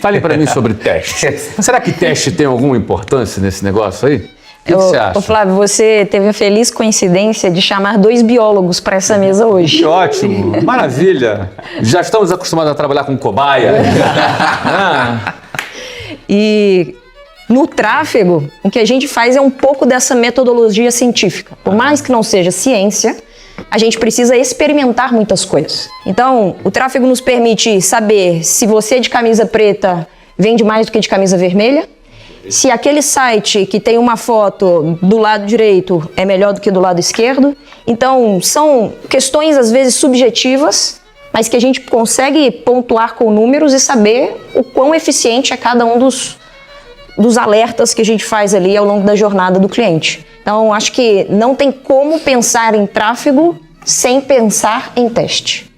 Fale para mim sobre teste. Será que teste tem alguma importância nesse negócio aí? O que você acha? Ô Flávio, você teve a feliz coincidência de chamar 2 biólogos para essa mesa hoje. Que ótimo, maravilha. Já estamos acostumados a trabalhar com cobaia. E no tráfego, o que a gente faz é um pouco dessa metodologia científica. Por mais que não seja ciência, a gente precisa experimentar muitas coisas. Então, o tráfego nos permite saber se você de camisa preta vende mais do que de camisa vermelha, se aquele site que tem uma foto do lado direito é melhor do que do lado esquerdo. Então, são questões às vezes subjetivas, mas que a gente consegue pontuar com números e saber o quão eficiente é cada um dos alertas que a gente faz ali ao longo da jornada do cliente. Então, acho que não tem como pensar em tráfego sem pensar em teste.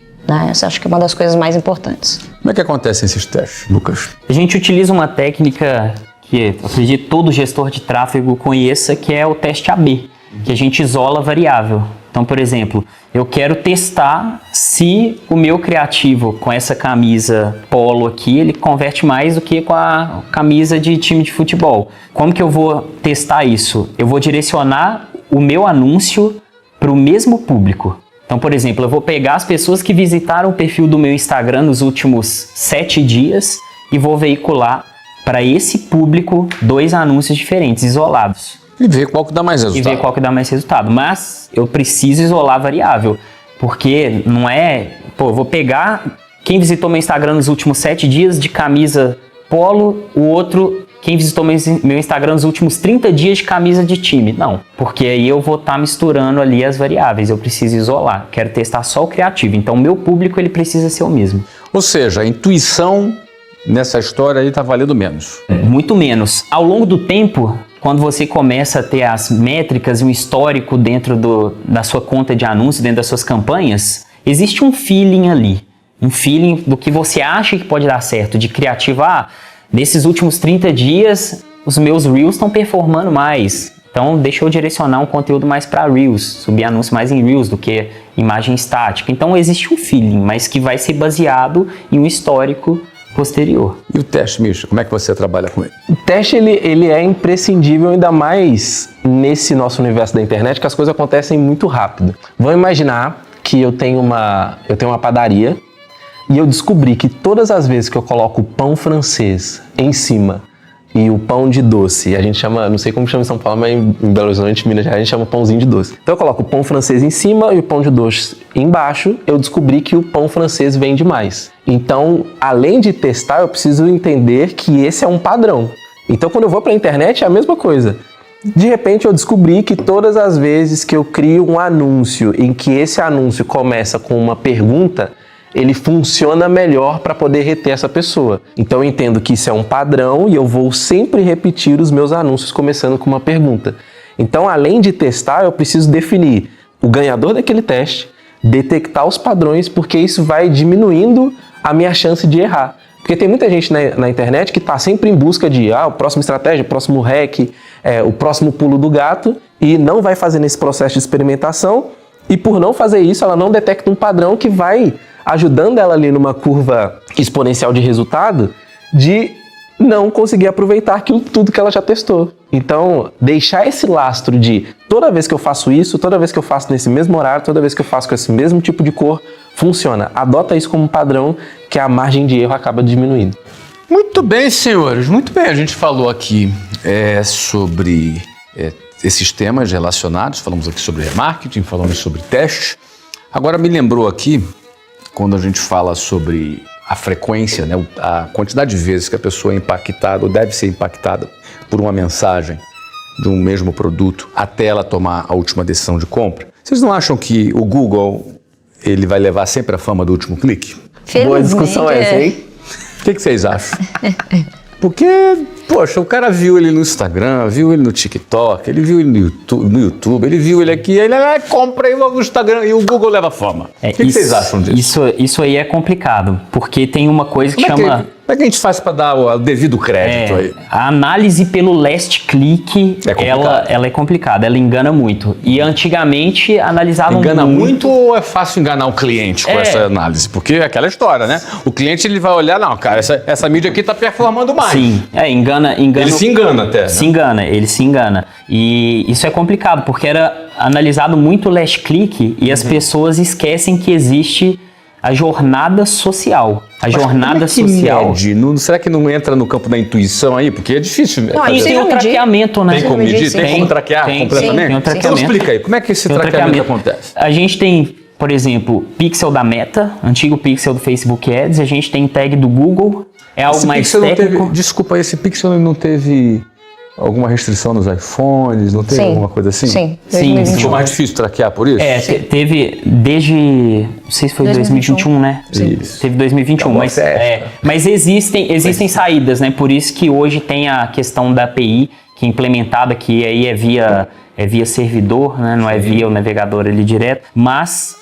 Essa acho que é uma das coisas mais importantes. Como é que acontecem esses testes, Lucas? A gente utiliza uma técnica que eu acredito todo gestor de tráfego conheça, que é o teste AB, que a gente isola a variável. Então, por exemplo, eu quero testar se o meu criativo com essa camisa polo aqui, ele converte mais do que com a camisa de time de futebol. Como que eu vou testar isso? Eu vou direcionar o meu anúncio para o mesmo público. Então, por exemplo, eu vou pegar as pessoas que visitaram o perfil do meu Instagram nos últimos 7 dias e vou veicular para esse público 2 anúncios diferentes, isolados. E ver qual que dá mais resultado. Mas eu preciso isolar a variável, porque não é... eu vou pegar quem visitou meu Instagram nos últimos 7 dias de camisa polo, o outro, quem visitou meu Instagram nos últimos 30 dias de camisa de time. Não, porque aí eu vou estar misturando ali as variáveis, eu preciso isolar. Quero testar só o criativo, então o meu público ele precisa ser o mesmo. Ou seja, a intuição nessa história aí está valendo menos. Muito menos. Ao longo do tempo, quando você começa a ter as métricas e um histórico dentro da sua conta de anúncio, dentro das suas campanhas, existe um feeling ali. Um feeling do que você acha que pode dar certo, de criativar. Nesses últimos 30 dias, os meus Reels estão performando mais. Então, deixa eu direcionar um conteúdo mais para Reels, subir anúncio mais em Reels do que imagem estática. Então, existe um feeling, mas que vai ser baseado em um histórico posterior. E o teste, Misha, como é que você trabalha com ele? O teste, ele é imprescindível, ainda mais nesse nosso universo da internet, que as coisas acontecem muito rápido. Vamos imaginar que eu tenho uma padaria e eu descobri que todas as vezes que eu coloco o pão francês em cima e o pão de doce, a gente chama, não sei como chama em São Paulo, mas em Belo Horizonte, Minas Gerais, a gente chama pãozinho de doce. Então eu coloco o pão francês em cima e o pão de doce embaixo, eu descobri que o pão francês vende mais. Então, além de testar, eu preciso entender que esse é um padrão. Então, quando eu vou para a internet, é a mesma coisa. De repente, eu descobri que todas as vezes que eu crio um anúncio em que esse anúncio começa com uma pergunta, ele funciona melhor para poder reter essa pessoa. Então eu entendo que isso é um padrão e eu vou sempre repetir os meus anúncios começando com uma pergunta. Então, além de testar, eu preciso definir o ganhador daquele teste, detectar os padrões, porque isso vai diminuindo a minha chance de errar. Porque tem muita gente na internet que está sempre em busca de o próximo estratégia, o próximo hack, o próximo pulo do gato, e não vai fazer nesse processo de experimentação, e por não fazer isso, ela não detecta um padrão que vai ajudando ela ali numa curva exponencial de resultado, de não conseguir aproveitar tudo que ela já testou. Então, deixar esse lastro de toda vez que eu faço isso, toda vez que eu faço nesse mesmo horário, toda vez que eu faço com esse mesmo tipo de cor, funciona. Adota isso como padrão, que a margem de erro acaba diminuindo. Muito bem, senhores. Muito bem. A gente falou aqui sobre esses temas relacionados. Falamos aqui sobre remarketing, falamos sobre testes. Agora me lembrou aqui, quando a gente fala sobre a frequência, né, a quantidade de vezes que a pessoa é impactada ou deve ser impactada por uma mensagem de um mesmo produto até ela tomar a última decisão de compra. Vocês não acham que o Google ele vai levar sempre a fama do último clique? Boa discussão essa, hein? O que vocês acham? Porque, poxa, o cara viu ele no Instagram, viu ele no TikTok, ele viu ele no YouTube, ele viu ele aqui, ele compra aí no Instagram e o Google leva fama. O que vocês acham disso? Isso aí é complicado, porque tem uma coisa que Como chama... Como é que a gente faz para dar o devido crédito aí? A análise pelo last click, ela é complicada, ela engana muito. E antigamente analisavam Engana muito ou é fácil enganar o cliente com essa análise? Porque é aquela história, né? O cliente ele vai olhar, não, cara, essa mídia aqui tá performando mais. Sim, engana. Ele se engana até. Né? Ele se engana. E isso é complicado, porque era analisado muito last click e as pessoas esquecem que existe a jornada social. Jornada social. Mede? Será que não entra no campo da intuição aí? Porque é difícil. Não, aí tem o traqueamento, né? Tem como medir? Tem como traquear completamente? Tem um traqueamento. Então explica aí, como é que esse traqueamento acontece? A gente tem, por exemplo, pixel da Meta, antigo pixel do Facebook Ads, a gente tem tag do Google, é algo mais técnico. Desculpa, esse pixel não teve alguma restrição nos iPhones? Não teve alguma coisa assim? Sim. Ficou mais difícil traquear por isso? Teve desde, não sei se foi 2021, né? Isso. Teve 2021, mas existem saídas, né? Por isso que hoje tem a questão da API, que é implementada, que aí é via servidor, né? Não é via o navegador ali direto, mas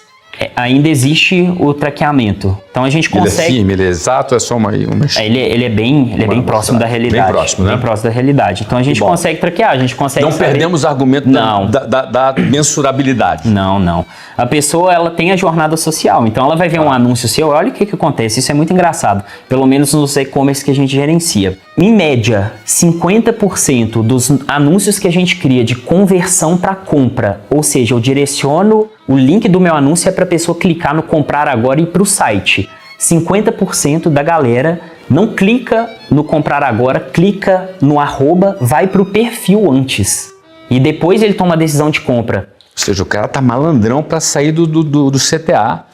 ainda existe o traqueamento. Então a gente consegue... Ele é firme, ele é exato, é só uma... Ele é bem próximo da realidade. Bem próximo, né? Bem próximo da realidade. Então a gente consegue traquear, a gente consegue Não perdemos o argumento da mensurabilidade. Não. A pessoa, ela tem a jornada social, então ela vai ver um anúncio seu, olha o que acontece, isso é muito engraçado, pelo menos nos e-commerce que a gente gerencia. Em média, 50% dos anúncios que a gente cria de conversão para compra, ou seja, eu direciono o link do meu anúncio é para a pessoa clicar no comprar agora e ir para o site. 50% da galera não clica no comprar agora, clica no @ vai para o perfil antes. E depois ele toma a decisão de compra. Ou seja, o cara tá malandrão para sair do CTA,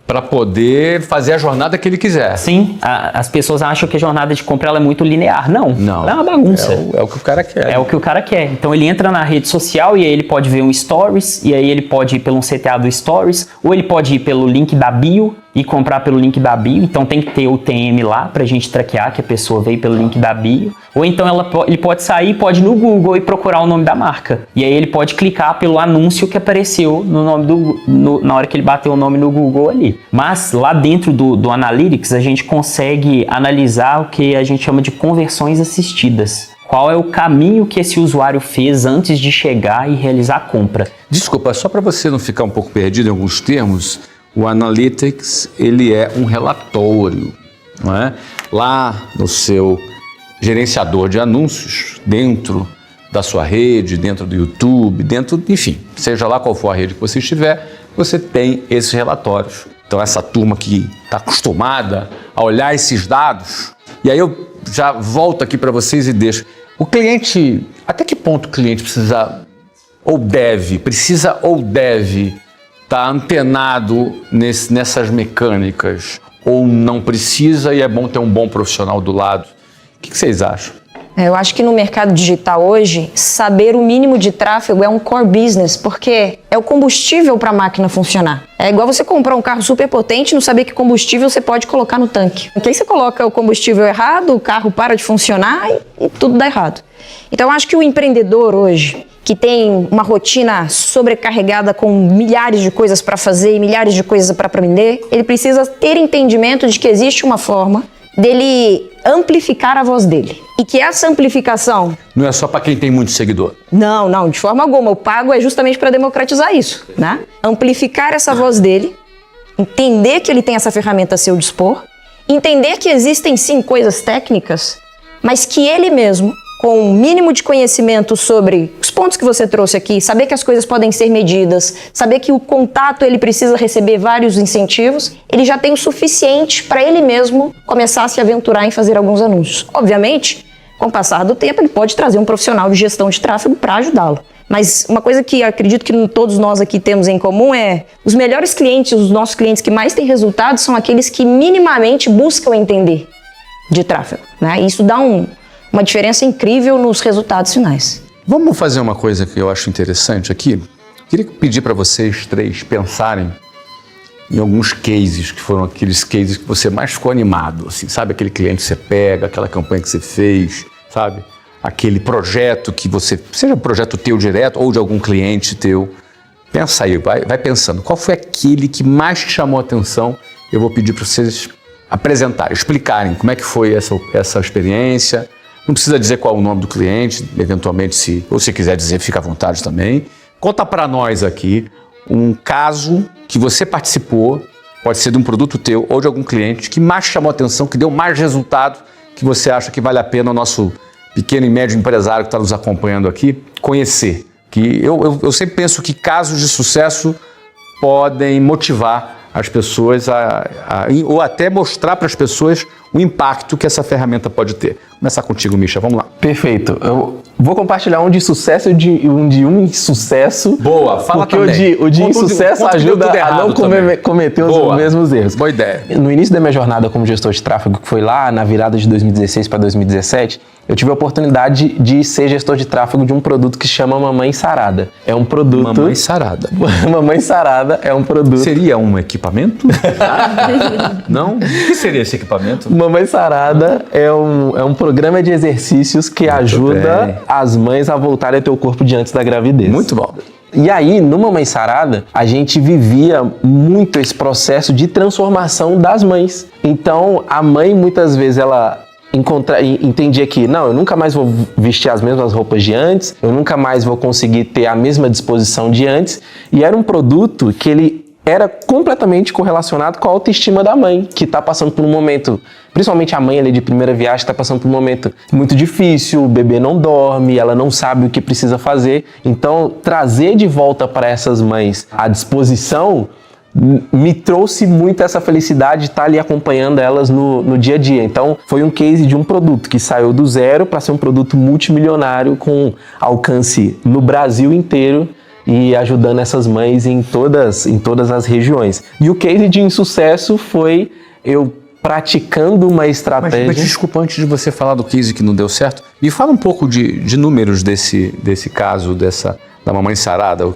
para poder fazer a jornada que ele quiser. Sim, as pessoas acham que a jornada de compra ela é muito linear. Não, é uma bagunça. É o que o cara quer. É o que o cara quer. Então ele entra na rede social e aí ele pode ver um Stories, e aí ele pode ir pelo CTA do Stories, ou ele pode ir pelo link da bio e comprar pelo link da bio. Então tem que ter o TM lá pra gente traquear que a pessoa veio pelo link da bio. Ou então ele pode sair, pode ir no Google e procurar o nome da marca. E aí ele pode clicar pelo anúncio que apareceu no nome na hora que ele bateu o nome no Google ali. Mas lá dentro do Analytics a gente consegue analisar o que a gente chama de conversões assistidas. Qual é o caminho que esse usuário fez antes de chegar e realizar a compra. Desculpa, só para você não ficar um pouco perdido em alguns termos, o Analytics ele é um relatório, não é? Lá no seu gerenciador de anúncios, dentro da sua rede, dentro do YouTube, enfim, seja lá qual for a rede que você estiver, você tem esses relatórios. Então essa turma que está acostumada a olhar esses dados, e aí eu já volto aqui para vocês e deixo. O cliente, até que ponto o cliente precisa ou deve estar antenado nessas mecânicas, ou não precisa e é bom ter um bom profissional do lado? O que vocês acham? Eu acho que no mercado digital hoje, saber o mínimo de tráfego é um core business, porque é o combustível para a máquina funcionar. É igual você comprar um carro super potente e não saber que combustível você pode colocar no tanque. Porque aí você coloca o combustível errado, o carro para de funcionar e tudo dá errado. Então eu acho que o empreendedor hoje, que tem uma rotina sobrecarregada com milhares de coisas para fazer e milhares de coisas para aprender, ele precisa ter entendimento de que existe uma forma dele amplificar a voz dele. E que essa amplificação... Não é só para quem tem muito seguidor. Não, de forma alguma. O pago é justamente para democratizar isso, né? Amplificar essa voz dele, entender que ele tem essa ferramenta a seu dispor, entender que existem sim coisas técnicas, mas que ele mesmo, com um mínimo de conhecimento sobre os pontos que você trouxe aqui, saber que as coisas podem ser medidas, saber que o contato ele precisa receber vários incentivos, ele já tem o suficiente para ele mesmo começar a se aventurar em fazer alguns anúncios. Obviamente, com o passar do tempo, ele pode trazer um profissional de gestão de tráfego para ajudá-lo. Mas uma coisa que eu acredito que todos nós aqui temos em comum é os melhores clientes, os nossos clientes que mais têm resultados são aqueles que minimamente buscam entender de tráfego, né? E isso dá uma diferença incrível nos resultados finais. Vamos fazer uma coisa que eu acho interessante aqui? Queria pedir para vocês três pensarem em alguns cases, que foram aqueles cases que você mais ficou animado, assim, sabe? Aquele cliente que você pega, aquela campanha que você fez, sabe? Aquele projeto que você, seja um projeto teu direto ou de algum cliente teu. Pensa aí, vai pensando. Qual foi aquele que mais te chamou a atenção? Eu vou pedir para vocês apresentarem, explicarem como é que foi essa experiência. Não precisa dizer qual é o nome do cliente, eventualmente, ou se quiser dizer, fica à vontade também. Conta para nós aqui um caso que você participou, pode ser de um produto teu ou de algum cliente, que mais chamou a atenção, que deu mais resultado, que você acha que vale a pena o nosso pequeno e médio empresário que está nos acompanhando aqui conhecer. Que eu sempre penso que casos de sucesso podem motivar as pessoas ou até mostrar para as pessoas o impacto que essa ferramenta pode ter. Vou começar contigo, Misha, vamos lá. Perfeito. Eu vou compartilhar um de sucesso e um de insucesso. Boa, fala porque também. o de insucesso ajuda a não cometer os mesmos erros. Boa ideia. No início da minha jornada como gestor de tráfego, que foi lá na virada de 2016 para 2017, eu tive a oportunidade de ser gestor de tráfego de um produto que se chama Mamãe Sarada. É um produto... Mamãe Sarada. Mamãe Sarada é um produto... Seria um equipamento? Não? O que seria esse equipamento? Mamãe Sarada é um programa de exercícios que ajuda as mães a voltarem a ter o corpo de antes da gravidez. Muito bom. E aí, no Mamãe Sarada, a gente vivia muito esse processo de transformação das mães. Então, a mãe, muitas vezes, ela entendia que, não, eu nunca mais vou vestir as mesmas roupas de antes, eu nunca mais vou conseguir ter a mesma disposição de antes. E era um produto que ele era completamente correlacionado com a autoestima da mãe, que está passando por um momento, principalmente a mãe ali de primeira viagem, está passando por um momento muito difícil, o bebê não dorme, ela não sabe o que precisa fazer. Então, trazer de volta para essas mães a disposição me trouxe muito essa felicidade de estar ali acompanhando elas no dia a dia. Então, foi um case de um produto que saiu do zero para ser um produto multimilionário com alcance no Brasil inteiro e ajudando essas mães em todas as regiões. E o case de insucesso foi eu praticando uma estratégia... Mas desculpa, antes de você falar do case que não deu certo, me fala um pouco de números desse caso, da Mamãe Sarada.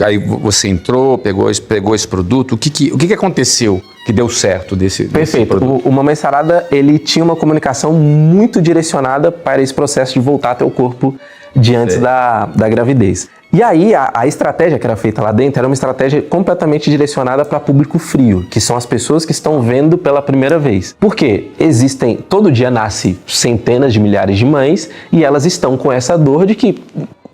Aí você entrou, pegou esse produto. O que aconteceu que deu certo desse produto? O Mamãe Sarada, ele tinha uma comunicação muito direcionada para esse processo de voltar a ter o corpo de antes da gravidez. E aí, a estratégia que era feita lá dentro era uma estratégia completamente direcionada para público frio, que são as pessoas que estão vendo pela primeira vez. Por quê? Todo dia nasce centenas de milhares de mães e elas estão com essa dor de que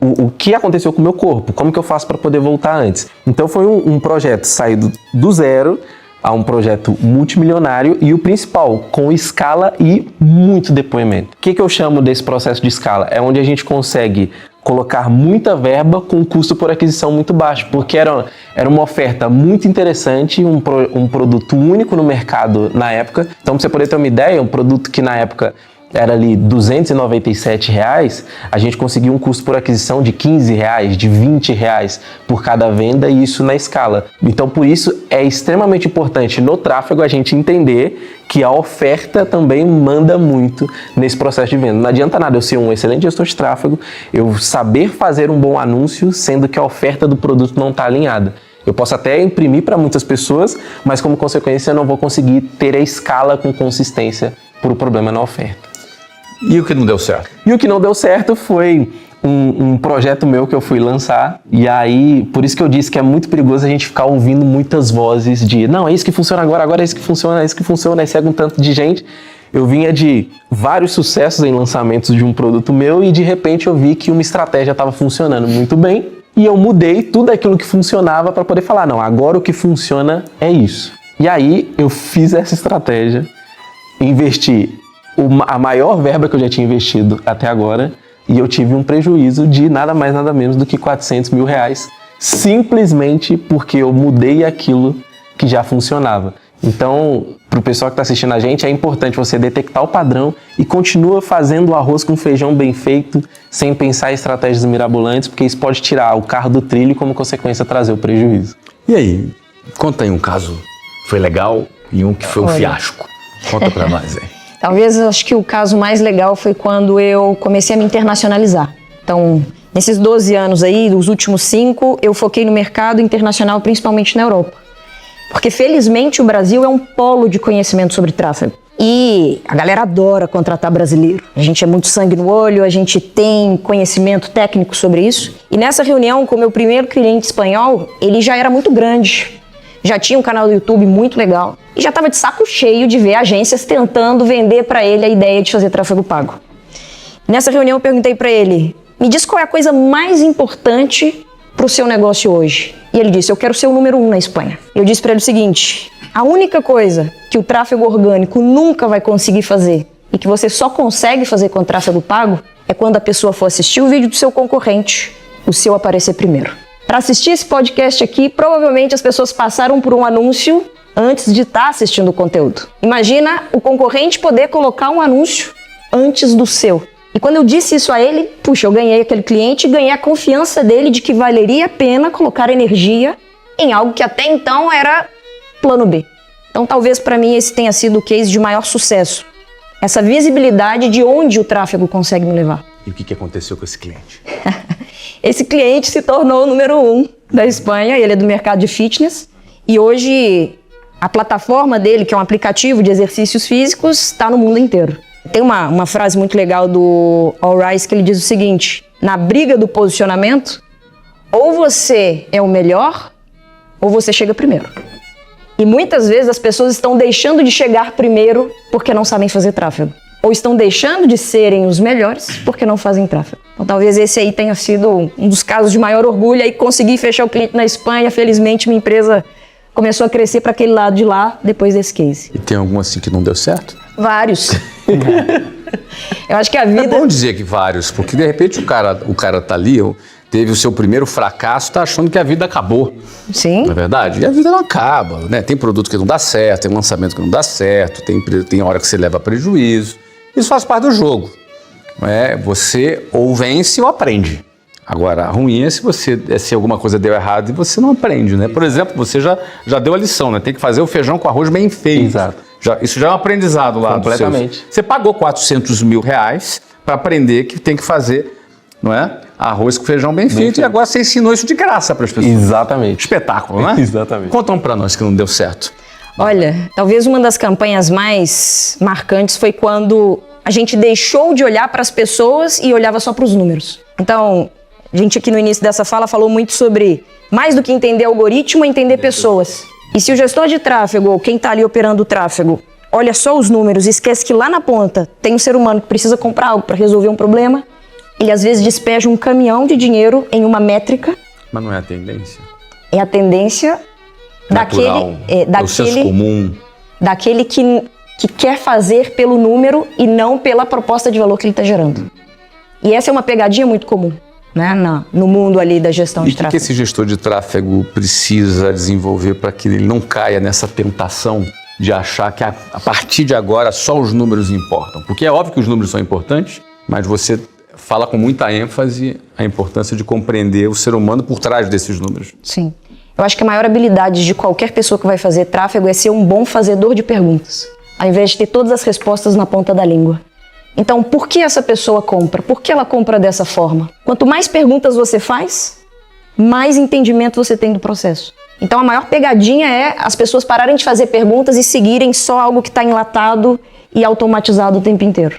o que aconteceu com o meu corpo, como que eu faço para poder voltar antes. Então foi um projeto saído do zero a um projeto multimilionário e o principal, com escala e muito depoimento. O que eu chamo desse processo de escala? É onde a gente consegue colocar muita verba com custo por aquisição muito baixo, porque era uma oferta muito interessante, um produto único no mercado na época. Então, para você poder ter uma ideia, um produto que na época era ali R$297, a gente conseguiu um custo por aquisição de R$15, de R$20 por cada venda, e isso na escala. Então, por isso, é extremamente importante no tráfego a gente entender que a oferta também manda muito nesse processo de venda. Não adianta nada eu ser um excelente gestor de tráfego, eu saber fazer um bom anúncio, sendo que a oferta do produto não está alinhada. Eu posso até imprimir para muitas pessoas, mas como consequência eu não vou conseguir ter a escala com consistência por um problema na oferta. E o que não deu certo? E o que não deu certo foi um projeto meu que eu fui lançar, e aí, por isso que eu disse que é muito perigoso a gente ficar ouvindo muitas vozes de não, é isso que funciona agora é isso que funciona, aí segue um tanto de gente. Eu vinha de vários sucessos em lançamentos de um produto meu e de repente eu vi que uma estratégia estava funcionando muito bem e eu mudei tudo aquilo que funcionava para poder falar, não, agora o que funciona é isso. E aí eu fiz essa estratégia, investi a maior verba que eu já tinha investido até agora e eu tive um prejuízo de nada mais nada menos do que R$400 mil, simplesmente porque eu mudei aquilo que já funcionava. Então, para o pessoal que está assistindo a gente, é importante você detectar o padrão e continua fazendo o arroz com feijão bem feito, sem pensar em estratégias mirabolantes, porque isso pode tirar o carro do trilho e, como consequência, trazer o prejuízo. E aí, conta aí um caso que foi legal e um que foi um fiasco. Conta para nós aí. Talvez, acho que o caso mais legal foi quando eu comecei a me internacionalizar. Então, nesses 12 anos aí, dos últimos 5, eu foquei no mercado internacional, principalmente na Europa. Porque, felizmente, o Brasil é um polo de conhecimento sobre tráfego. E a galera adora contratar brasileiro. A gente é muito sangue no olho, a gente tem conhecimento técnico sobre isso. E nessa reunião com o meu primeiro cliente espanhol, ele já era muito grande. já tinha um canal do YouTube muito legal e já estava de saco cheio de ver agências tentando vender para ele a ideia de fazer tráfego pago. Nessa reunião eu perguntei para ele, me diz qual é a coisa mais importante para o seu negócio hoje. E ele disse, eu quero ser o número 1 na Espanha. Eu disse para ele o seguinte, a única coisa que o tráfego orgânico nunca vai conseguir fazer e que você só consegue fazer com tráfego pago é quando a pessoa for assistir o vídeo do seu concorrente, o seu aparecer primeiro. Para assistir esse podcast aqui, provavelmente as pessoas passaram por um anúncio antes de estar assistindo o conteúdo. Imagina o concorrente poder colocar um anúncio antes do seu. E quando eu disse isso a ele, puxa, eu ganhei aquele cliente e ganhei a confiança dele de que valeria a pena colocar energia em algo que até então era plano B. Então talvez para mim esse tenha sido o case de maior sucesso. Essa visibilidade de onde o tráfego consegue me levar. E o que aconteceu com esse cliente? Esse cliente se tornou o número 1 da Espanha, ele é do mercado de fitness e hoje a plataforma dele, que é um aplicativo de exercícios físicos, está no mundo inteiro. Tem uma frase muito legal do Al Rice que ele diz o seguinte, na briga do posicionamento, ou você é o melhor ou você chega primeiro. E muitas vezes as pessoas estão deixando de chegar primeiro porque não sabem fazer tráfego. Ou estão deixando de serem os melhores porque não fazem tráfego. Então talvez esse aí tenha sido um dos casos de maior orgulho. Aí consegui fechar o cliente na Espanha. Felizmente minha empresa começou a crescer para aquele lado de lá depois desse case. E tem algum assim que não deu certo? Vários. Eu acho que a vida... É bom dizer que vários, porque de repente o cara tá ali, teve o seu primeiro fracasso, tá achando que a vida acabou. Sim. Não é verdade? E a vida não acaba, né? Tem produto que não dá certo, tem lançamento que não dá certo, tem hora que você leva prejuízo. Isso faz parte do jogo. Você ou vence ou aprende. Agora, ruim é se alguma coisa deu errado e você não aprende, né? Por exemplo, você já deu a lição, né? Tem que fazer o feijão com arroz bem feito. Exato. Isso já é um aprendizado lá. Completamente. Você pagou 400 mil reais para aprender que tem que fazer, não é? Arroz com feijão bem feito. E agora você ensinou isso de graça para as pessoas. Exatamente. Espetáculo, né? Exatamente. Conta um para nós que não deu certo. Olha, talvez uma das campanhas mais marcantes foi quando a gente deixou de olhar para as pessoas e olhava só para os números. Então, a gente aqui no início dessa fala falou muito sobre mais do que entender algoritmo, é entender pessoas. E se o gestor de tráfego, ou quem está ali operando o tráfego, olha só os números e esquece que lá na ponta tem um ser humano que precisa comprar algo para resolver um problema, ele às vezes despeja um caminhão de dinheiro em uma métrica. Mas não é a tendência? É a tendência natural, o senso comum. Daquele que quer fazer pelo número e não pela proposta de valor que ele está gerando. E essa é uma pegadinha muito comum, né, no mundo ali da gestão de tráfego. E o que esse gestor de tráfego precisa desenvolver para que ele não caia nessa tentação de achar que a partir de agora só os números importam? Porque é óbvio que os números são importantes, mas você fala com muita ênfase a importância de compreender o ser humano por trás desses números. Sim. Eu acho que a maior habilidade de qualquer pessoa que vai fazer tráfego é ser um bom fazedor de perguntas, ao invés de ter todas as respostas na ponta da língua. Então, por que essa pessoa compra? Por que ela compra dessa forma? Quanto mais perguntas você faz, mais entendimento você tem do processo. Então, a maior pegadinha é as pessoas pararem de fazer perguntas e seguirem só algo que está enlatado e automatizado o tempo inteiro.